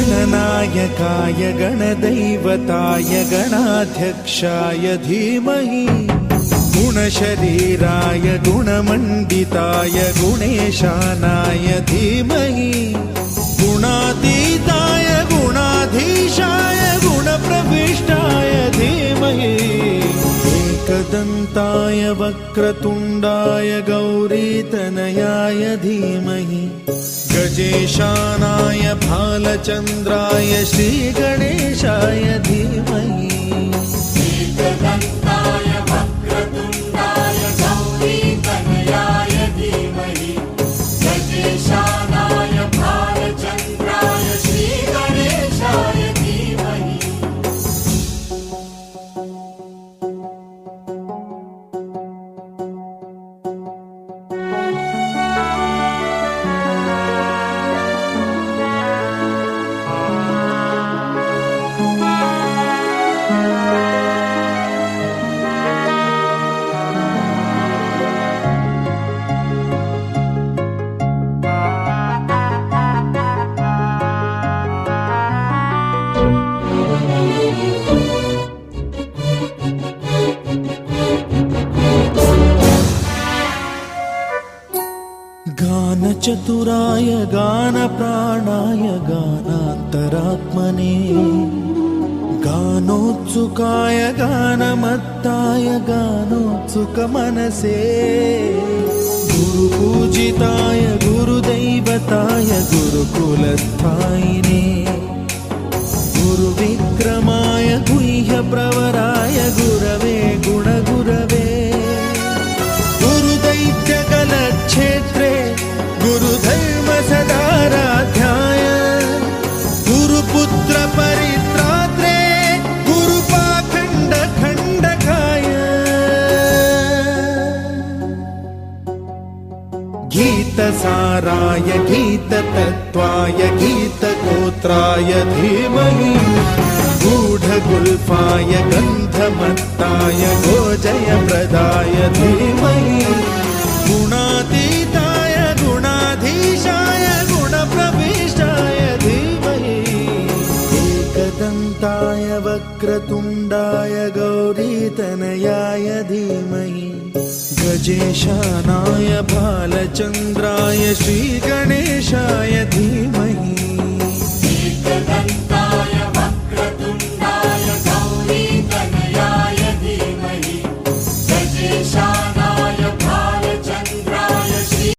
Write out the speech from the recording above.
गणनायकाय गणदैवताय गणाध्यक्षाय धीमहि गुणशरीराय गुणमण्डिताय गुणेशानाय धीमहि गुणातीताय गुणाधीशाय गुणप्रविष्टाय धीमहि एकदन्ताय वक्रतुण्डाय गौरीतनयाय धीमहि गजेशानाय भालचन्द्राय श्रीगणेशाय धीमहि एकदन्ताय वक्रतुण्डाय गौरीतनयाय धीमहि गजेशानाय भालचन्द्राय श्रीगणेशाय धीमहि गानचतुराय गानप्राणाय गानान्तरात्मने गानोत्सुकाय गानमत्ताय गानोत्सुकमनसे गुरुपूजिताय गुरुदैवताय गुरुकुलस्थायिने गुरुविक्रमाय गुह्यप्रवराय गुरवे गुणगुरवे गुरुदैत्यकलक्षेत्रे गुरुधर्मसदाराध्याय गुरुपुत्र परित्रात्रे गुरुपाखण्डखण्डकाय गीतसाराय गीततत्त्वाय गीतगोत्राय धीमहि गूढगुल्फाय गन्धमत्ताय गोजयप्रदाय धीमहि गुणातीताय गुणाधीशाय गुणप्रविष्टाय धीमहि एकदन्ताय वक्रतुण्डाय गौरीतनयाय धीमहि गजेशानाय भालचन्द्राय श्रीगणेशाय धीमहि